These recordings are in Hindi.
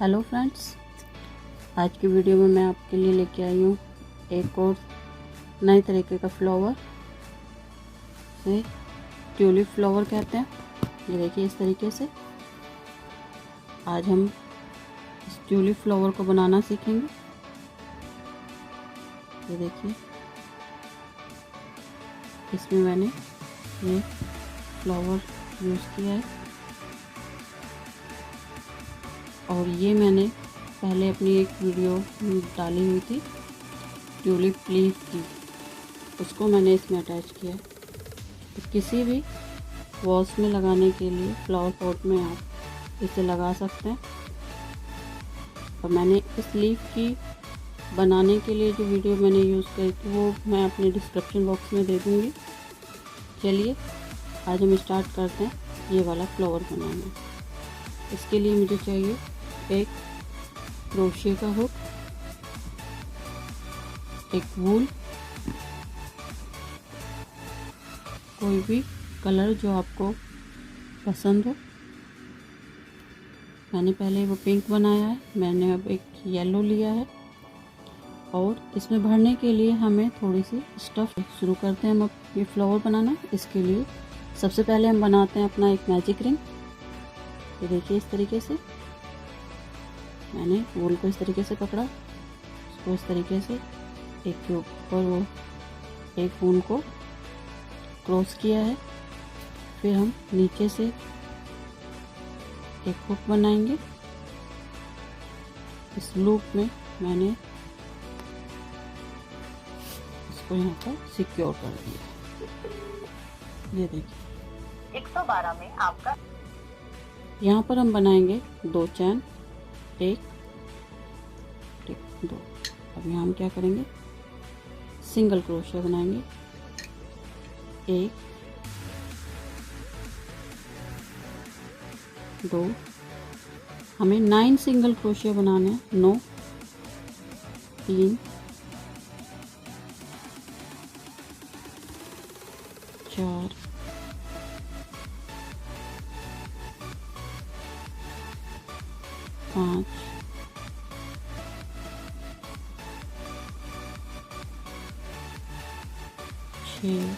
हेलो फ्रेंड्स, आज की वीडियो में मैं आपके लिए लेके आई हूँ एक और नए तरीके का फ्लावर। इसे ट्यूलिप फ्लावर कहते हैं। ये देखिए, इस तरीके से आज हम इस ट्यूलिप फ्लावर को बनाना सीखेंगे। ये देखिए, इसमें मैंने ये फ्लावर यूज़ किया है और ये मैंने पहले अपनी एक वीडियो डाली हुई थी ट्यूलिप लीफ की, उसको मैंने इसमें अटैच किया है। तो किसी भी वॉल्स में लगाने के लिए फ्लावर पॉट में आप इसे लगा सकते हैं। और मैंने इस लीफ की बनाने के लिए जो वीडियो मैंने यूज़ करी थी वो मैं अपने डिस्क्रिप्शन बॉक्स में दे दूँगी। चलिए आज हम स्टार्ट करते हैं ये वाला फ्लावर बनाना। इसके लिए मुझे चाहिए एक क्रोशिया का हुक, एक वूल, कोई भी कलर जो आपको पसंद हो। मैंने पहले वो पिंक बनाया है, मैंने अब एक येलो लिया है। और इसमें भरने के लिए हमें थोड़ी सी स्टफ़ शुरू करते हैं हम अब ये फ्लावर बनाना। इसके लिए सबसे पहले हम बनाते हैं अपना एक मैजिक रिंग। ये देखिए, इस तरीके से मैंने वूल को इस तरीके से पकड़ा, उसको इस तरीके से एक के ऊपर वो एक ऊन को क्रॉस किया है। फिर हम नीचे से एक हुक बनाएंगे। इस लूप में मैंने इसको यहाँ पर सिक्योर कर दिया। ये देखिए, 112 में आपका यहाँ पर हम बनाएंगे 2 चैन, 1 2। अब यहाँ हम क्या करेंगे, सिंगल क्रोशिया बनाएंगे। 1 2, हमें 9 सिंगल क्रोशिया बनाने हैं। 9 3 4 5 6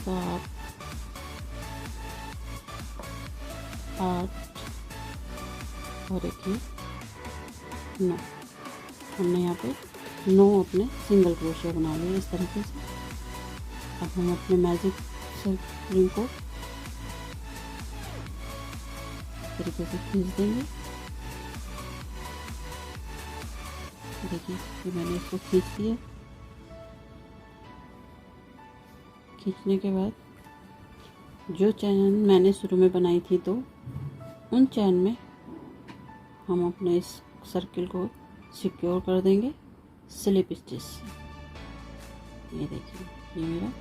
7 8 और एक ये 9। हमने यहाँ पे 9 अपने सिंगल क्रोशिया बना लिए इस तरीके से। अब हम अपने मैजिक रिंग को इस तरीके से खींच देंगे। देखिए, ये मैंने इसको खींच दिया। खींचने के बाद जो चैन मैंने शुरू में बनाई थी तो उन चैन में हम अपने इस सर्किल को सिक्योर कर देंगे स्लिप स्टिच से। ये देखिए, ये मेरा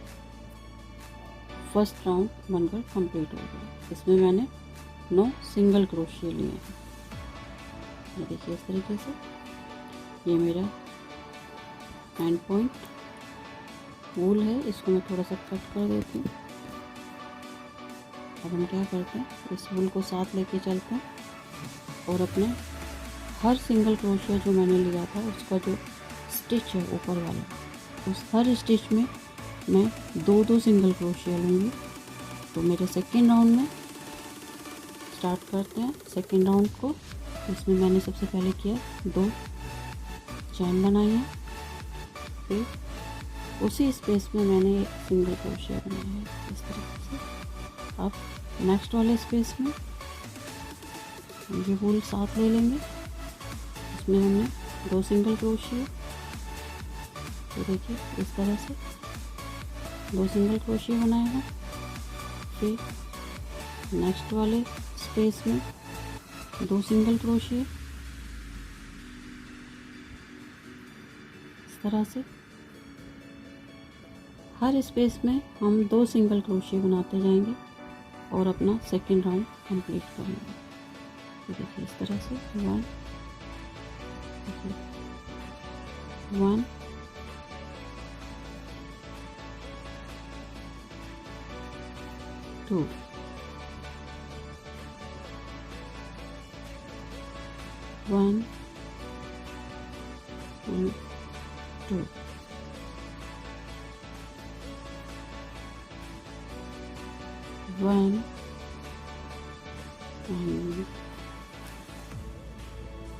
फर्स्ट राउंड बनकर कंप्लीट हो गया। इसमें मैंने 9 सिंगल क्रोशिया लिए हैं। ये देखिए, इस तरीके से ये मेरा एंड पॉइंट वूल है, इसको मैं थोड़ा सा कट कर देती हूँ। अब हम क्या करते हैं, इस वूल को साथ लेके चलते हैं और अपने हर सिंगल क्रोशिया जो मैंने लिया था उसका जो स्टिच है ऊपर वाला, उस हर स्टिच में मैं 2 सिंगल क्रोशिया लूँगी। तो मेरे सेकेंड राउंड में स्टार्ट करते हैं सेकेंड राउंड को। इसमें मैंने सबसे पहले किया 2 चैन बनाई है, फिर उसी स्पेस में मैंने एक सिंगल क्रोशिया बनाया है इस तरीके से। अब नेक्स्ट वाले स्पेस में ये वूल साथ ले लेंगे, इसमें हमने 2 सिंगल क्रोशिया, तो देखिए इस तरह से 2 सिंगल क्रोशिया बनाए हैं। फिर नेक्स्ट वाले स्पेस में 2 सिंगल क्रोशिया, इस तरह से हर स्पेस में हम 2 सिंगल क्रोशिया बनाते जाएंगे और अपना सेकेंड राउंड कंप्लीट करेंगे। तो देखिए, इस तरह से 1 2 1 and 2, 1 and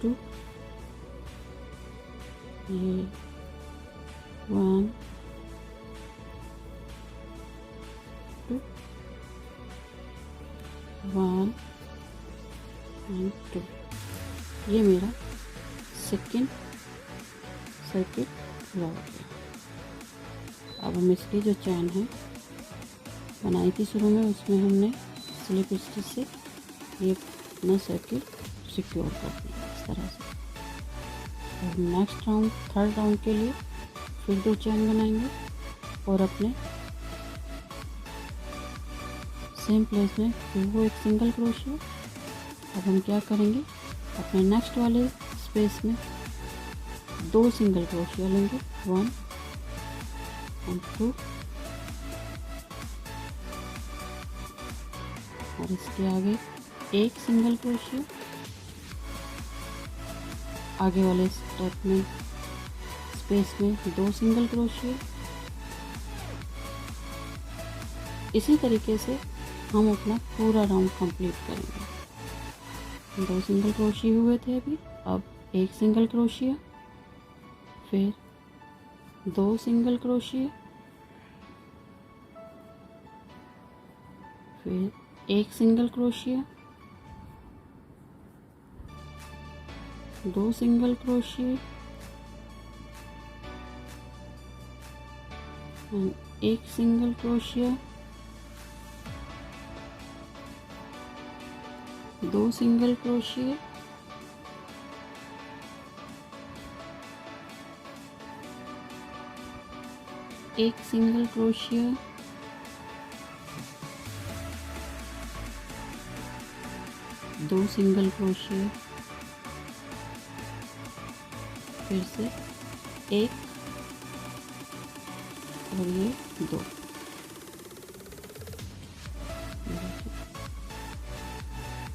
2, ये 1 2 1 and 2, ये मेरा सेकेंड सर्किट पूरा हो गया। अब हम इसकी जो चैन है बनाई थी शुरू में, उसमें हमने स्लिप स्टिच से ये अपना सर्किट सिक्योर कर दिया इस तरह से। और नेक्स्ट राउंड, थर्ड राउंड के लिए फिर 2 चैन बनाएंगे और अपने सेम प्लेस में फिर वो एक सिंगल क्रोशिया। अब हम क्या करेंगे, अपने नेक्स्ट वाले स्पेस में 2 सिंगल क्रोशिया लेंगे, 1 and 2, और इसके आगे एक सिंगल क्रोशिया, आगे वाले स्टेप में स्पेस में 2 सिंगल क्रोशिया। इसी तरीके से हम अपना पूरा राउंड कंप्लीट करेंगे। 2 सिंगल क्रोशिया हुए थे अभी, अब एक सिंगल क्रोशिया, फिर 2 सिंगल क्रोशिया, फिर एक सिंगल क्रोशिया, 2 सिंगल क्रोशिया, एक सिंगल क्रोशिया, 2 सिंगल क्रोशिया, एक सिंगल क्रोशिया, 2 सिंगल क्रोशिया, फिर से एक और ये 2।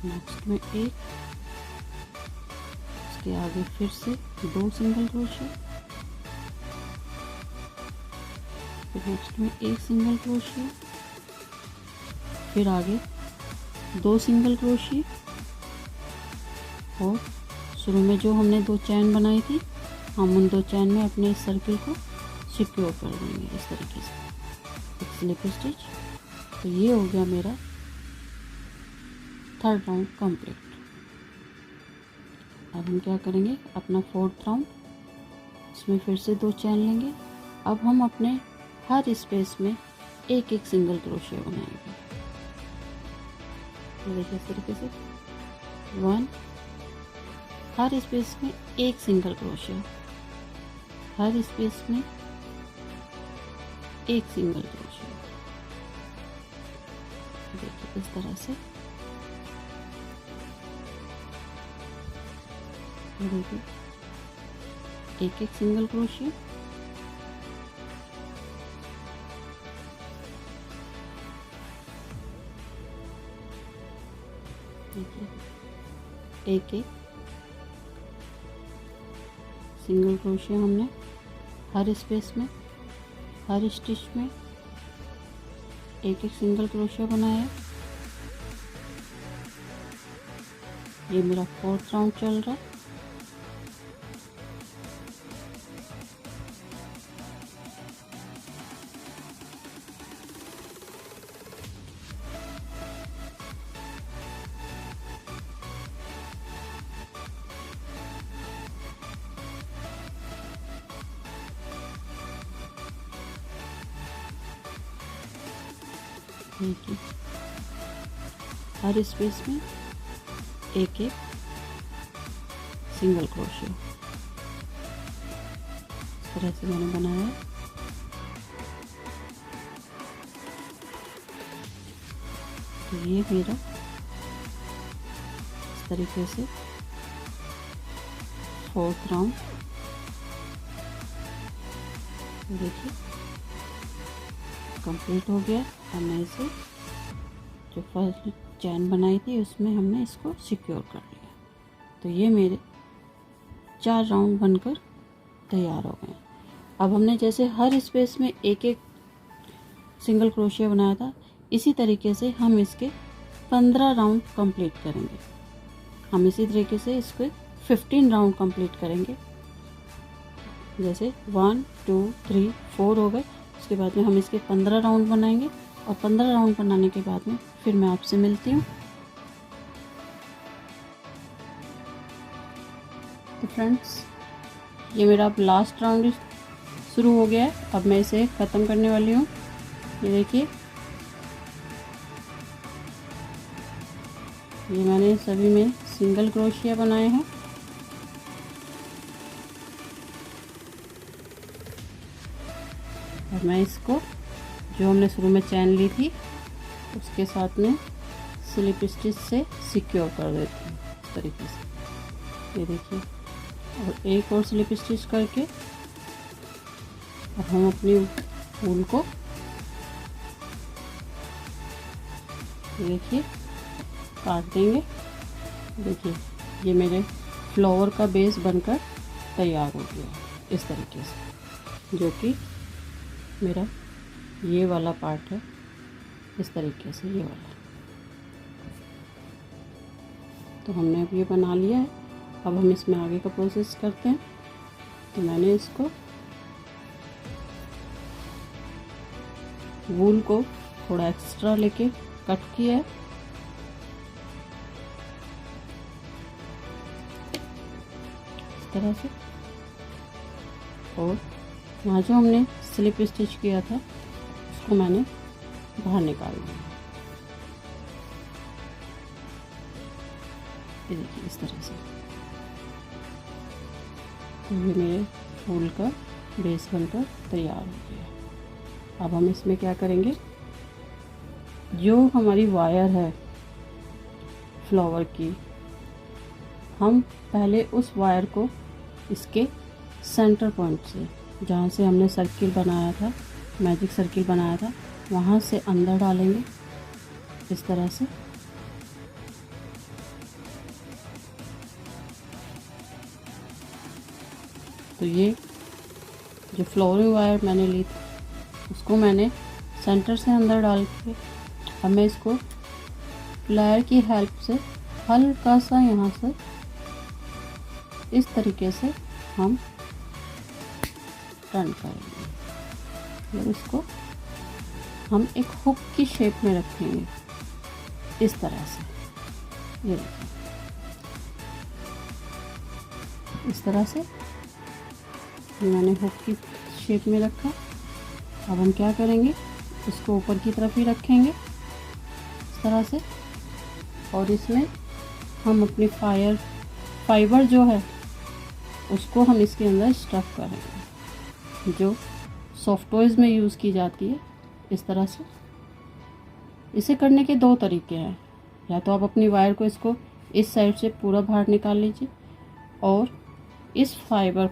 नेक्स्ट में एक, इसके आगे फिर से 2 सिंगल क्रोशिया, फिर नेक्स्ट में एक सिंगल क्रोशिया, फिर आगे 2 सिंगल क्रोशिया, और शुरू में जो हमने 2 चैन बनाई थी, हम उन 2 चैन में अपने इस सर्किल को सिक्योर कर देंगे इस तरीके से, एक स्लिप स्टिच। तो ये हो गया मेरा थर्ड राउंड कंप्लीट। अब हम क्या करेंगे, अपना फोर्थ राउंड, इसमें फिर से 2 चैन लेंगे। अब हम अपने हर स्पेस में एक एक सिंगल क्रोशिया बनाएंगे। तो देखिए इस तरीके से 1, हर स्पेस में एक सिंगल क्रोशिया, हर स्पेस में एक सिंगल क्रोशिया। देखिए इस तरह से, देखिए एक एक सिंगल क्रोशिया, देखिए एक एक सिंगल क्रोशिया हमने हर स्पेस में, हर स्टिच में एक एक सिंगल क्रोशिया बनाया। ये मेरा फोर्थ राउंड चल रहा है। देखिए हर स्पेस में एक एक सिंगल क्रोशिया इस तरह से मैंने बनाया है। तो ये मेरा इस तरीके से फोर्थ राउंड, देखिए कंप्लीट हो गया। अब मैं इसे जो फर्स्ट चैन बनाई थी उसमें हमने इसको सिक्योर कर लिया। तो ये मेरे 4 राउंड बनकर तैयार हो गए। अब हमने जैसे हर स्पेस में एक एक सिंगल क्रोशिया बनाया था, इसी तरीके से हम इसके 15 राउंड कंप्लीट करेंगे। हम इसी तरीके से इसके 15 राउंड कंप्लीट करेंगे। जैसे 1 2 3 4 हो गए, उसके बाद में हम इसके 15 राउंड बनाएंगे और 15 राउंड बनाने के बाद में फिर मैं आपसे मिलती हूँ। तो फ्रेंड्स, ये मेरा अब लास्ट राउंड शुरू हो गया है। अब मैं इसे ख़त्म करने वाली हूँ। ये देखिए, ये मैंने सभी में सिंगल क्रोशिया बनाए हैं। और मैं इसको जो हमने शुरू में चैन ली थी उसके साथ में स्लिप स्टिच से सिक्योर कर देती हूँ इस तरीके से। ये देखिए, और एक और स्लिप स्टिच करके अब हम अपनी ऊन को देखिए काट देंगे। देखिए, ये मेरे फ्लावर का बेस बनकर तैयार हो गया इस तरीके से, जो कि मेरा ये वाला पार्ट है। इस तरीके से ये वाला तो हमने अब ये बना लिया है। अब हम इसमें आगे का प्रोसेस करते हैं। तो मैंने इसको वूल को थोड़ा एक्स्ट्रा लेके कट किया है। इस तरह से, और यहाँ जो हमने स्लिप स्टिच किया था उसको मैंने बाहर निकाल दिया। ये देखिए इस तरह से। तो ये मेरे फूल का बेस बनकर तैयार हो गया। अब हम इसमें क्या करेंगे, जो हमारी वायर है फ्लावर की, हम पहले उस वायर को इसके सेंटर पॉइंट से, जहाँ से हमने सर्किल बनाया था, मैजिक सर्किल बनाया था, वहाँ से अंदर डालेंगे इस तरह से। तो ये जो फ्लोरिंग वायर मैंने ली थी उसको मैंने सेंटर से अंदर डाल के अब मैं इसको प्लायर की हेल्प से हल्का सा यहाँ से इस तरीके से हम टर्न करेंगे। और इसको हम एक हुक की शेप में रखेंगे इस तरह से। ये देखिए इस तरह से मैंने हुक की शेप में रखा। अब हम क्या करेंगे, इसको ऊपर की तरफ ही रखेंगे इस तरह से, और इसमें हम अपनी फाइबर जो है उसको हम इसके अंदर स्टफ करेंगे, जो सॉफ्ट टॉयज़ में यूज़ की जाती है इस तरह से। इसे करने के दो तरीके हैं, या तो आप अपनी वायर को इसको इस साइड से पूरा बाहर निकाल लीजिए और इस फाइबर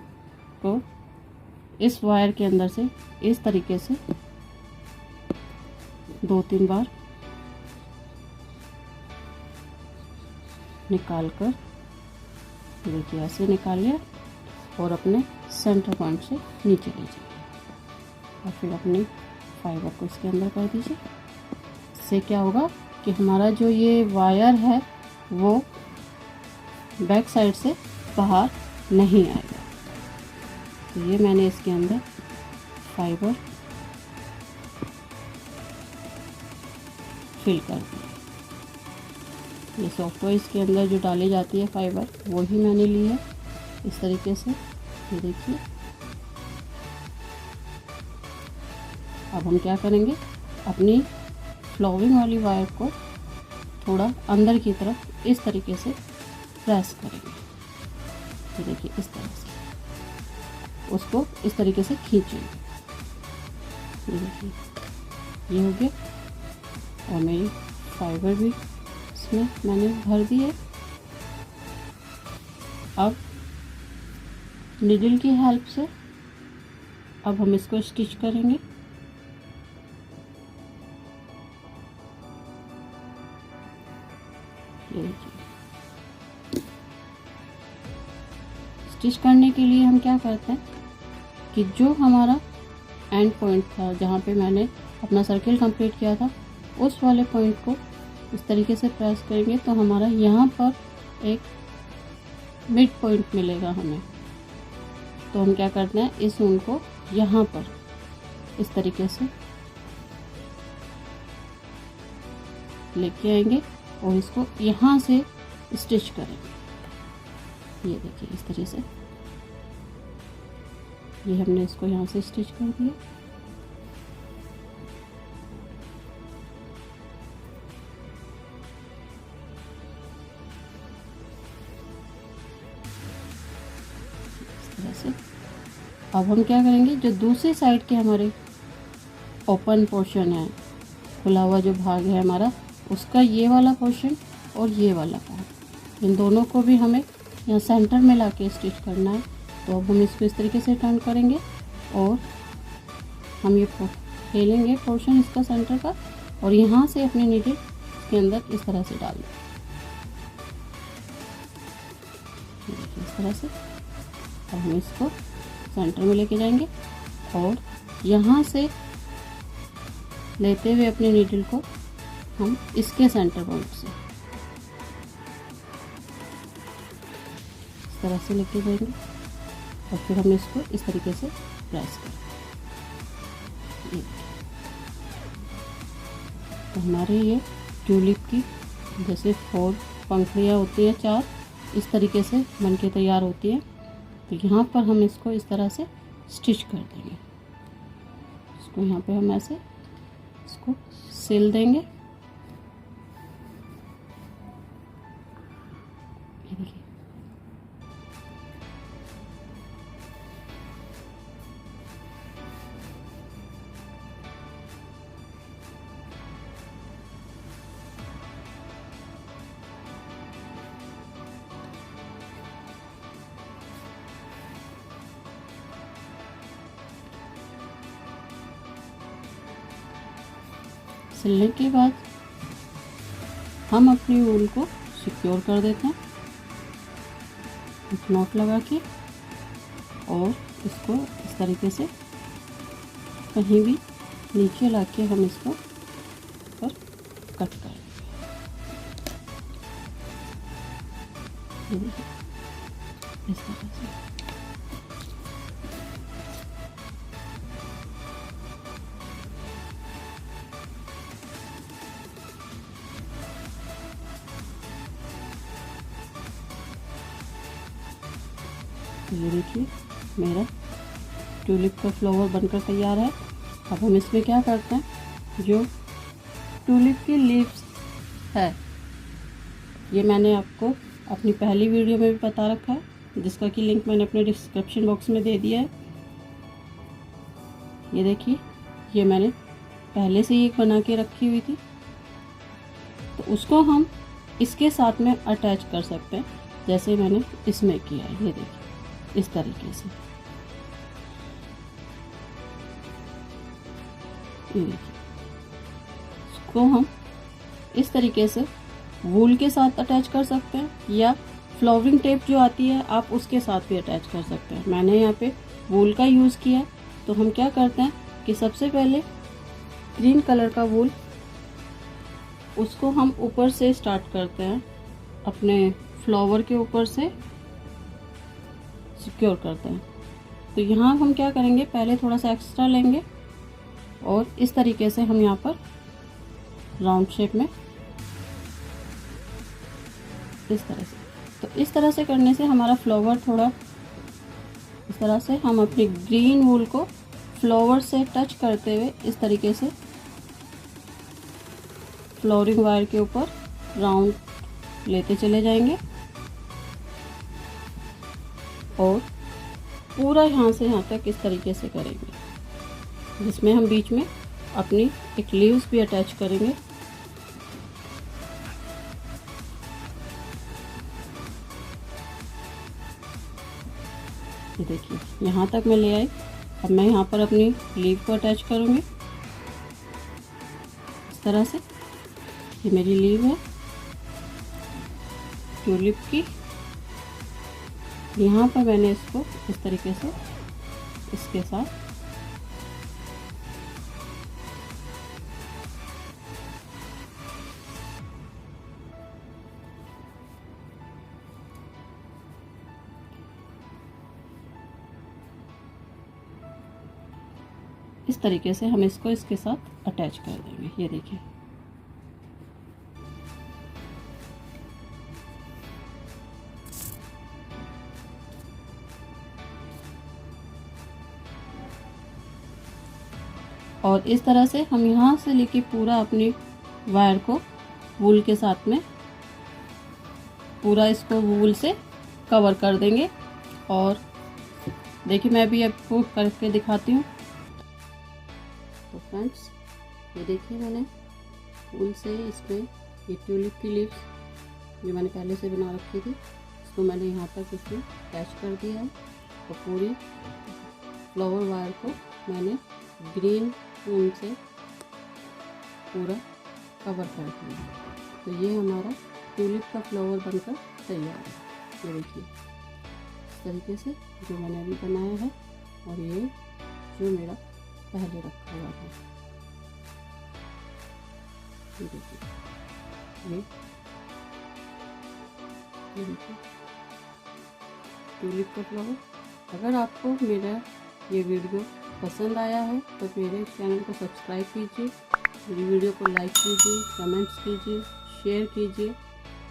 को इस वायर के अंदर से इस तरीके से 2-3 बार निकाल कर, देखिए ऐसे निकालिए और अपने सेंटर पॉइंट से नीचे लीजिए और फिर अपनी फाइबर को इसके अंदर कर दीजिए। इससे क्या होगा कि हमारा जो ये वायर है वो बैक साइड से बाहर नहीं आएगा। तो ये मैंने इसके अंदर फाइबर फिल कर दी। ये सॉफ्ट टॉयज़ के अंदर जो डाली जाती है फाइबर, वो ही मैंने ली है इस तरीके से। ये देखिए, अब हम क्या करेंगे, अपनी फ्लावरिंग वाली वायर को थोड़ा अंदर की तरफ इस तरीके से प्रेस करेंगे। ये देखिए इस तरह से उसको इस तरीके से खींचेंगे। ये देखिए ये हो गया और मेरी फाइबर भी इसमें मैंने भर दी है। अब नीडल की हेल्प से अब हम इसको स्टिच करेंगे। ये देखिए स्टिच करने के लिए हम क्या करते हैं कि जो हमारा एंड पॉइंट था जहाँ पे मैंने अपना सर्किल कंप्लीट किया था, उस वाले पॉइंट को इस तरीके से प्रेस करेंगे तो हमारा यहाँ पर एक मिड पॉइंट मिलेगा हमें। तो हम क्या करते हैं, इस ऊन को यहाँ पर इस तरीके से लेके आएंगे और इसको यहाँ से स्टिच करेंगे। ये देखिए इस तरह से, ये हमने इसको यहाँ से स्टिच कर दिया। इस तरह से अब हम क्या करेंगे, जो दूसरी साइड के हमारे ओपन पोर्शन है, खुला हुआ जो भाग है हमारा, उसका ये वाला पोर्शन और ये वाला पार्ट, इन दोनों को भी हमें यहाँ सेंटर में लाके स्टिच करना है। तो अब हम इसको इस तरीके से टर्न करेंगे और हम ये खेलेंगे पोर्शन इसका सेंटर का, और यहाँ से अपने नीडल के अंदर इस तरह से डाल दें। इस तरह से अब हम इसको सेंटर में लेके जाएंगे और यहाँ से लेते हुए अपने नीडल को हम इसके सेंटर पॉइंट से इस तरह से लेके जाएंगे और फिर हम इसको इस तरीके से प्रेस करेंगे। तो हमारे ये ट्यूलिप की जैसे 4 पंखुड़ियाँ होती हैं, 4 इस तरीके से बन के तैयार होती है। तो यहाँ पर हम इसको इस तरह से स्टिच कर देंगे। इसको यहाँ पे हम ऐसे इसको सिल देंगे। ये देखिए सिलने के बाद हम अपनी ऊन को सिक्योर कर देते हैं एक नॉट लगा के, और इसको इस तरीके से कहीं भी नीचे लाके हम इसको पर कट करें। इस तरह से ये देखिए मेरा ट्यूलिप का फ्लावर बनकर तैयार है। अब हम इसमें क्या करते हैं, जो ट्यूलिप की लीव्स है ये मैंने आपको अपनी पहली वीडियो में भी बता रखा है, जिसका कि लिंक मैंने अपने डिस्क्रिप्शन बॉक्स में दे दिया है। ये देखिए ये मैंने पहले से ही एक बना के रखी हुई थी, तो उसको हम इसके साथ में अटैच कर सकते हैं जैसे मैंने इसमें किया है। ये देखिए इस तरीके से, ये देखिए इसको हम इस तरीके से वूल के साथ अटैच कर सकते हैं, या फ्लावरिंग टेप जो आती है आप उसके साथ भी अटैच कर सकते हैं। मैंने यहाँ पे वूल का यूज़ किया है। तो हम क्या करते हैं कि सबसे पहले ग्रीन कलर का वूल, उसको हम ऊपर से स्टार्ट करते हैं, अपने फ्लावर के ऊपर से सिक्योर करते हैं। तो यहाँ हम क्या करेंगे, पहले थोड़ा सा एक्स्ट्रा लेंगे और इस तरीके से हम यहाँ पर राउंड शेप में इस तरह से, तो इस तरह से करने से हमारा फ्लावर थोड़ा इस तरह से, हम अपनी ग्रीन वूल को फ्लावर से टच करते हुए इस तरीके से फ्लोरिंग वायर के ऊपर राउंड लेते चले जाएंगे और पूरा यहाँ से यहाँ तक इस तरीके से करेंगे, जिसमें हम बीच में अपनी एक लीव्स भी अटैच करेंगे। ये देखिए यहाँ तक मैं ले आई। अब मैं यहाँ पर अपनी लीव को अटैच करूँगी इस तरह से। ये मेरी लीव है ट्यूलिप की, यहाँ पर मैंने इसको इस तरीके से इसके साथ इस तरीके से हम इसको इसके साथ अटैच कर देंगे। ये देखिए, और इस तरह से हम यहाँ से लेके पूरा अपनी वायर को वूल के साथ में पूरा इसको वूल से कवर कर देंगे। और देखिए, मैं भी आपको करके दिखाती हूँ। तो फ्रेंड्स, ये देखिए, मैंने वूल से इसमें ये ट्यूलिप की लीव्स जो मैंने पहले से बना रखी थी, इसको मैंने यहाँ तक इसमें अटैच कर दिया है। और पूरी फ्लावर वायर को मैंने ग्रीन ऊन से पूरा कवर कर दिया। तो ये हमारा ट्यूलिप का फ्लावर बनकर तैयार है। ये देखिए, इस तरीके से जो मैंने अभी बनाया है, और ये जो मेरा पहले रखा हुआ था। ये देखिए, ये देखिए ट्यूलिप का फ्लावर। अगर आपको मेरा ये वीडियो पसंद आया है तो मेरे चैनल को सब्सक्राइब कीजिए, मेरी वीडियो को लाइक कीजिए, कमेंट्स कीजिए, शेयर कीजिए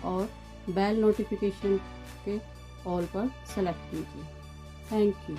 और बेल नोटिफिकेशन के ऑल पर सेलेक्ट कीजिए। Thank you.